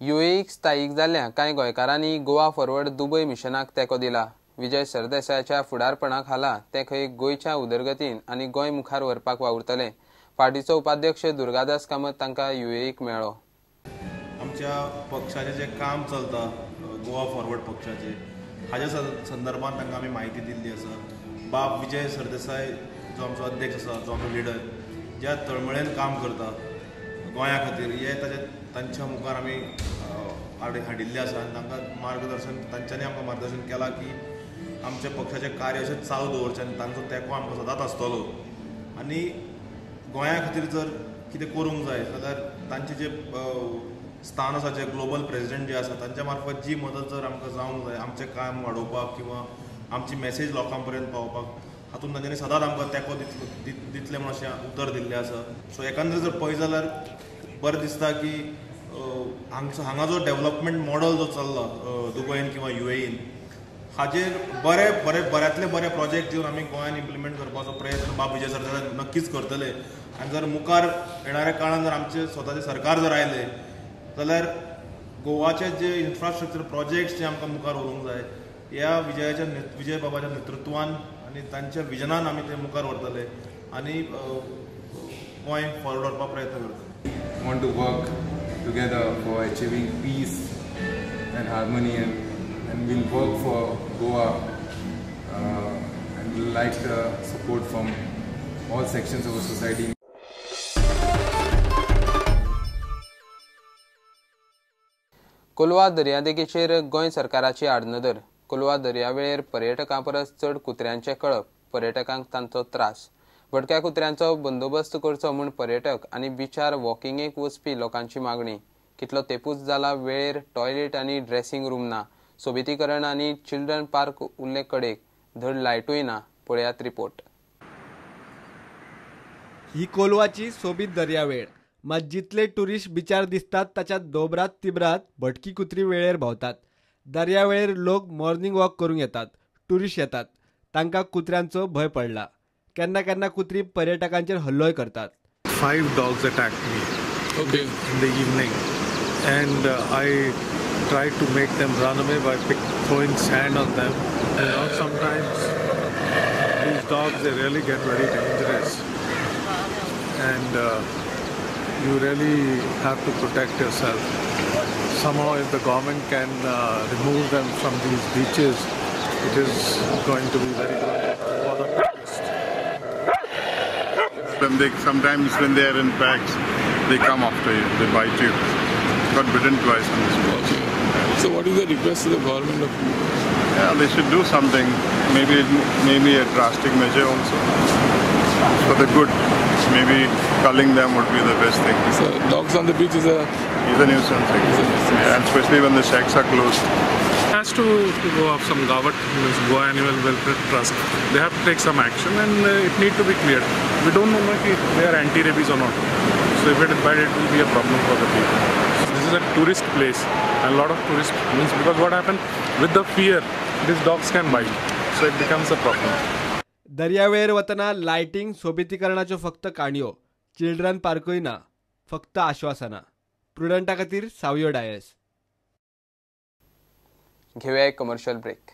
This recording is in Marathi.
यूएईक स्थायीक जाल्ल्या कांय गोंयकारांनी गोवा फॉरवर्ड दुबय मिशनाक तेंको दिला। विजय सरदेसायाच्या फुडारपणा खाला ते खंय गोंयच्या उदरगतीन आनी गोंय मुखार व्हरपाक वावुरतले। पार्टीचो उपाध्यक्ष दुर्गादास कामत तांकां यूएईक मेळ्ळो। आमच्या पक्षाचे जे काम चलता गोवा फॉरवर्ड पक्षाचे हाच्या संदर्भात तांकां आमी म्हायती दिल्ली आसा। बाब विजय सरदेसाय जो आमचो अध्यक्ष आसा, जो आमचो लिडर, ज्या तळमळेन काम करता गोंया खातीर, हे तांच्या मुखार आमी हाडिल्ले आसा आनी तांकां तांच्यांनी आमकां मार्गदर्शन केलां की आमच्या पक्षाचें कार्य अशें चालू दवरचें आनी तांचो तेंको आमकां सदांच आसतलो। आनी गोंया खातीर जर कितें करूंक जाय जाल्यार तांचे जे स्थान आसा, जे ग्लोबल प्रेसिडेंट जे आसा, तांच्या मार्फत जी मदत जर आमकां जावंक जाय आमचें काम वाडोवपाक किंवा आमची मॅसेज लोकां पर्यंत पावोवपाक, हातूंत तांच्यांनी सदांच आमकां तेंको दितले म्हण अशें उतर दिल्लें आसा। सो एकंदरीत जर पळयत जाल्यार बरें दिसता की हांगा जो डेव्हलपमेंट मॉडल जो चल्ला दुबयन किंवा यूएईन, हाजेर बऱ्यांतले बरे प्रोजेक्ट घेवन आमी गोंयान इम्प्लिमेंट करपाचो प्रयत्न बाब विजय सरदेसाय नक्कीच करतले। आनी जर मुखार येणाऱ्या काळान जर आमचे स्वताचे सरकार जर आयले जाल्यार गोवाचे जे इन्फ्रास्ट्रक्चर प्रोजेक्ट्स जे आमकां मुखार व्हरूंक जाय, ह्या विजय बाबाच्या नेतृत्वान आनी तांच्या विजनान आमी ते मुखार व्हरतले आनी गोंय फॉरवर्ड व्हरपाक प्रयत्न करतले। Want to work together for achieving peace and harmony, and we'll work for Goa, and we'll like the support from all sections of the society. Kolwa दर्यादेगेचेर Goa सरकाराची आडनदर। कोलवा दर्यावेळेर पर्यटकां परस चड कुत्र्यांचे कळप, पर्यटकांक तांचो त्रास। भटक्या कुत्र्यांचो बंदोबस्त करचो म्हूण पर्यटक आनी बिचार वॉकिंगेक वचपी लोकांची मागणी। कितलो तेंपूच जाला वेळेर टॉयलेट आनी ड्रेसिंग रूम ना, सोबितीकरण आनी चिल्ड्रन पार्क उरले कडेक, धड लायटूय ना। पळयात रिपोर्ट। ही कोलवाची सोबीत दर्यावेळ, मात जितले टुरिस्ट बिचार दिसतात ताच्या दोबरात तिबरात भटकी कुत्री वेळेर भोंवतात। दर्यावेळेर लोक मॉर्निंग वॉक करूंक येतात, टुरिस्ट येतात, तांकां कुत्र्यांचो भंय पडला। केन्ना केन्ना कुत्री पर्यटकांचेर हल्लोय करतात। 5 dogs attacked me in the evening, and I tried to make them run away by throwing sand on them. Sometimes these dogs, they really get very dangerous, and you really have to protect yourself. Somehow if the government can remove them from these beaches, it is going to be very good for the tourists. Sometimes when they are in packs, they come after you, they bite you. Got bitten twice on this boat. Okay. So what is the request to the government? Yeah, they should do something. Maybe a drastic measure also. For the good. Maybe culling them would be the best thing. So dogs on the beach is a nuisance. Yeah, and especially when the shacks are closed. Has to go off some Goa Animal Welfare Trust. They have to take some action, and it need to be cleared. We don't know if they are anti-rabies or not. So if it is bad, it will be a problem for the people. This is a tourist place, and a lot of tourists means, because what happened with the fear, these dogs can bite, so it becomes a problem. दर्यावेळेर वतना लायटिंग, सोबितीकरणाच्यो फक्त काणयो, चिल्ड्रन पार्कूय ना, फक्त आश्वासनां। प्रुडंटा खातीर सावयो डायस। घेवया एक कमर्शियल ब्रेक।